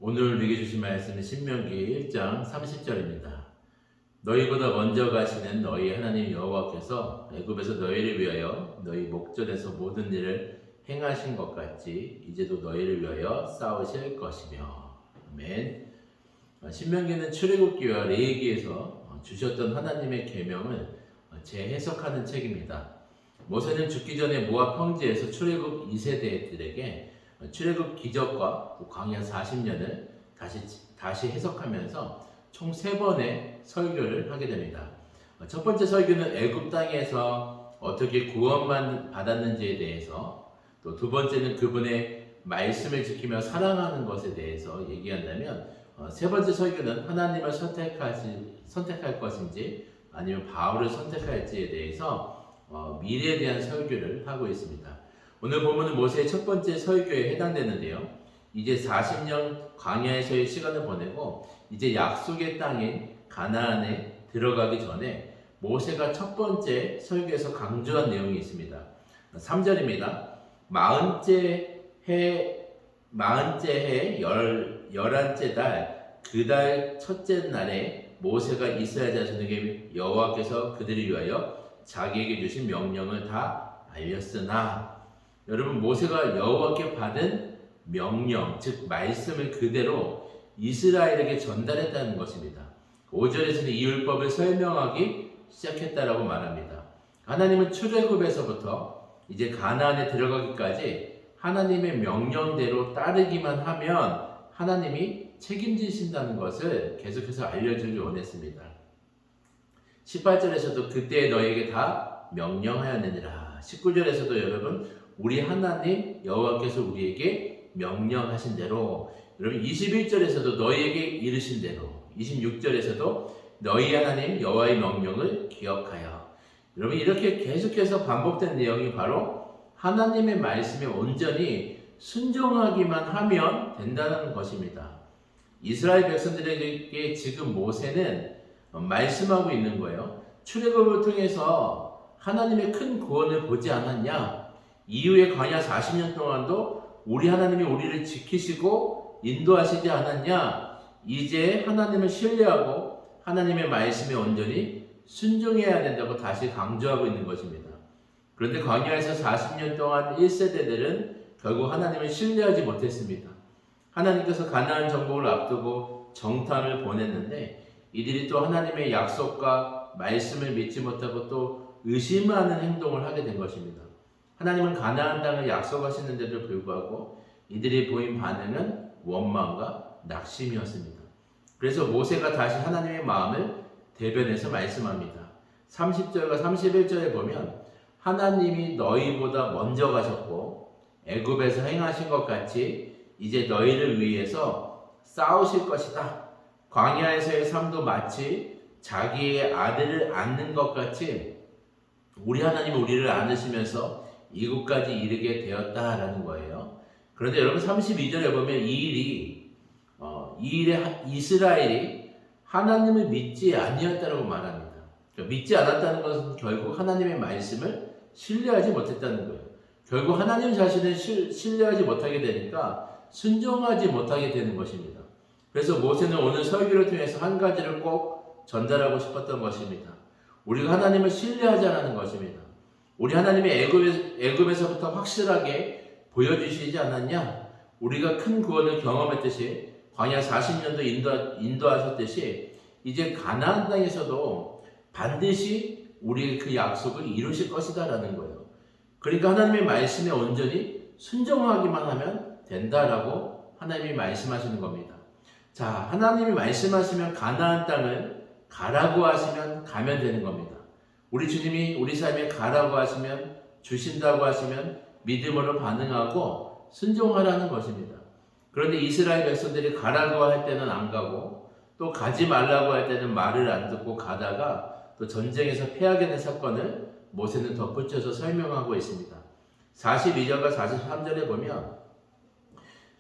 오늘 우리에게 주신 말씀은 신명기 1장 30절입니다. 너희보다 먼저 가시는 너희 하나님 여호와께서 애굽에서 너희를 위하여 너희 목전에서 모든 일을 행하신 것 같이 이제도 너희를 위하여 싸우실 것이며. 아멘. 신명기는 출애굽기와 레위기에서 주셨던 하나님의 계명을 재해석하는 책입니다. 모세는 죽기 전에 모압 평지에서 출애굽 2세대들에게 출애굽 기적과 광야 40년을 다시 해석하면서 총 3번의 설교를 하게 됩니다. 첫 번째 설교는 애굽 땅에서 어떻게 구원만 받았는지에 대해서, 또 두 번째는 그분의 말씀을 지키며 사랑하는 것에 대해서 얘기한다면, 세 번째 설교는 하나님을 선택할 것인지 아니면 바울을 선택할지에 대해서 미래에 대한 설교를 하고 있습니다. 오늘 본문은 모세의 첫 번째 설교에 해당되는데요. 이제 40년 광야에서의 시간을 보내고 이제 약속의 땅인 가나안에 들어가기 전에 모세가 첫 번째 설교에서 강조한 내용이 있습니다. 3절입니다. 마흔째 해 열한째 달 그 달 첫째 날에 모세가 이스라엘 자손에게 여호와께서 그들을 위하여 자기에게 주신 명령을 다 알렸으나, 여러분, 모세가 여호와께 받은 명령, 즉 말씀을 그대로 이스라엘에게 전달했다는 것입니다. 5절에서는 이 율법을 설명하기 시작했다라고 말합니다. 하나님은 출애굽에서부터 이제 가나안에 들어가기까지 하나님의 명령대로 따르기만 하면 하나님이 책임지신다는 것을 계속해서 알려주기 원했습니다. 18절에서도 그때 너에게 다 명령하였느니라. 19절에서도 여러분, 우리 하나님 여호와께서 우리에게 명령하신 대로, 여러분 21절에서도 너희에게 이르신 대로, 26절에서도 너희 하나님 여호와의 명령을 기억하여. 여러분, 이렇게 계속해서 반복된 내용이 바로 하나님의 말씀에 온전히 순종하기만 하면 된다는 것입니다. 이스라엘 백성들에게 지금 모세는 말씀하고 있는 거예요. 출애굽을 통해서 하나님의 큰 구원을 보지 않았냐? 이후에 광야 40년 동안도 우리 하나님이 우리를 지키시고 인도하시지 않았냐? 이제 하나님을 신뢰하고 하나님의 말씀에 온전히 순종해야 된다고 다시 강조하고 있는 것입니다. 그런데 광야에서 40년 동안 1세대들은 결국 하나님을 신뢰하지 못했습니다. 하나님께서 가나안 정복을 앞두고 정탐을 보냈는데 이들이 또 하나님의 약속과 말씀을 믿지 못하고 또 의심하는 행동을 하게 된 것입니다. 하나님은 가나안 땅을 약속하시는데도 불구하고 이들이 보인 반응은 원망과 낙심이었습니다. 그래서 모세가 다시 하나님의 마음을 대변해서 말씀합니다. 30절과 31절에 보면 하나님이 너희보다 먼저 가셨고 애굽에서 행하신 것 같이 이제 너희를 위해서 싸우실 것이다. 광야에서의 삶도 마치 자기의 아들을 안는 것 같이 우리 하나님이 우리를 안으시면서 이곳까지 이르게 되었다라는 거예요. 그런데 여러분 32절에 보면 이 일에 이스라엘이 하나님을 믿지 아니었다라고 말합니다. 그러니까 믿지 않았다는 것은 결국 하나님의 말씀을 신뢰하지 못했다는 거예요. 결국 하나님 자신을 신뢰하지 못하게 되니까 순종하지 못하게 되는 것입니다. 그래서 모세는 오늘 설교를 통해서 한 가지를 꼭 전달하고 싶었던 것입니다. 우리가 하나님을 신뢰하자는 것입니다. 우리 하나님이 애굽에서부터 확실하게 보여주시지 않았냐? 우리가 큰 구원을 경험했듯이 광야 40년도 인도하셨듯이 이제 가나안 땅에서도 반드시 우리의 그 약속을 이루실 것이다라는 거예요. 그러니까 하나님의 말씀에 온전히 순종하기만 하면 된다라고 하나님이 말씀하시는 겁니다. 자, 하나님이 말씀하시면 가나안 땅을 가라고 하시면 가면 되는 겁니다. 우리 주님이 우리 삶에 가라고 하시면, 주신다고 하시면 믿음으로 반응하고 순종하라는 것입니다. 그런데 이스라엘 백성들이 가라고 할 때는 안 가고 또 가지 말라고 할 때는 말을 안 듣고 가다가 또 전쟁에서 패하게 된 사건을 모세는 덧붙여서 설명하고 있습니다. 42절과 43절에 보면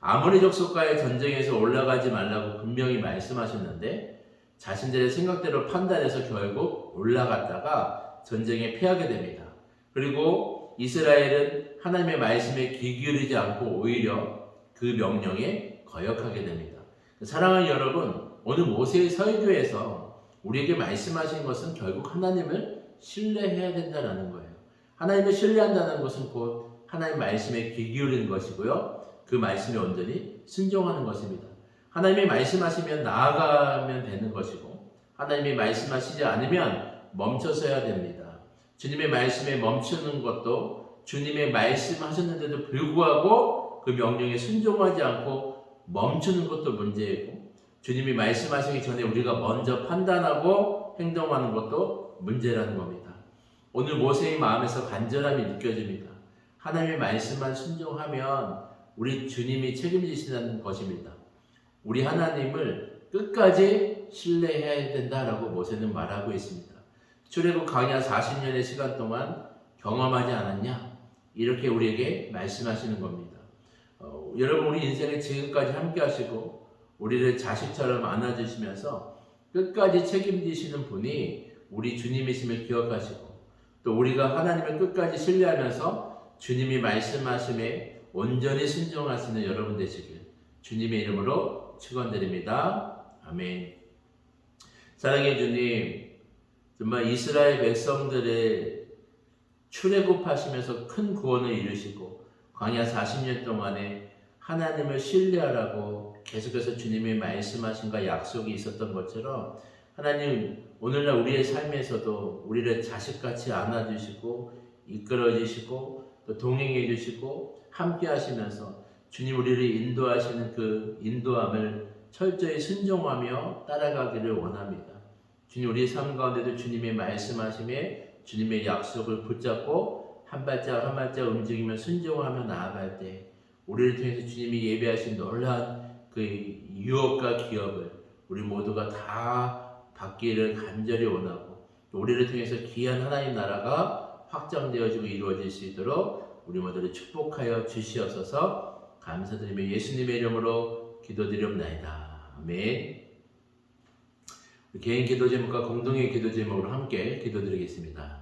아모리 족속과의 전쟁에서 올라가지 말라고 분명히 말씀하셨는데 자신들의 생각대로 판단해서 결국 올라갔다가 전쟁에 패하게 됩니다. 그리고 이스라엘은 하나님의 말씀에 귀 기울이지 않고 오히려 그 명령에 거역하게 됩니다. 사랑하는 여러분, 오늘 모세의 설교에서 우리에게 말씀하신 것은 결국 하나님을 신뢰해야 된다는 거예요. 하나님을 신뢰한다는 것은 곧 하나님 말씀에 귀 기울이는 것이고요. 그 말씀에 온전히 순종하는 것입니다. 하나님이 말씀하시면 나아가면 되는 것이고, 하나님이 말씀하시지 않으면 멈춰서야 됩니다. 주님의 말씀에 멈추는 것도 주님의 말씀하셨는데도 불구하고 그 명령에 순종하지 않고 멈추는 것도 문제이고, 주님이 말씀하시기 전에 우리가 먼저 판단하고 행동하는 것도 문제라는 겁니다. 오늘 모세의 마음에서 간절함이 느껴집니다. 하나님의 말씀만 순종하면 우리 주님이 책임지시는 것입니다. 우리 하나님을 끝까지 신뢰해야 된다라고 모세는 말하고 있습니다. 출애굽 광야 40년의 시간 동안 경험하지 않았냐? 이렇게 우리에게 말씀하시는 겁니다. 여러분, 우리 인생을 지금까지 함께 하시고 우리를 자식처럼 안아주시면서 끝까지 책임지시는 분이 우리 주님이심을 기억하시고, 또 우리가 하나님을 끝까지 신뢰하면서 주님이 말씀하심에 온전히 순종하시는 여러분 되시길 주님의 이름으로 축원드립니다. 아멘. 사랑의 주님, 정말 이스라엘 백성들의 출애굽하시면서 큰 구원을 이루시고 광야 40년 동안에 하나님을 신뢰하라고 계속해서 주님의 말씀하신과 약속이 있었던 것처럼, 하나님 오늘날 우리의 삶에서도 우리를 자식같이 안아주시고 이끌어주시고 또 동행해 주시고 함께 하시면서 주님 우리를 인도하시는 그 인도함을 철저히 순종하며 따라가기를 원합니다. 주님, 우리의 삶 가운데도 주님의 말씀하심에 주님의 약속을 붙잡고 한 발짝 한 발짝 움직이며 순종하며 나아갈 때 우리를 통해서 주님이 예배하신 놀라운 그 유업과 기업을 우리 모두가 다 받기를 간절히 원하고, 또 우리를 통해서 귀한 하나님 나라가 확장되어지고 이루어질 수 있도록 우리 모두를 축복하여 주시옵소서. 감사드리며 예수님의 이름으로 기도드리옵나이다. 아멘. 개인 기도 제목과 공동의 기도 제목으로 함께 기도드리겠습니다.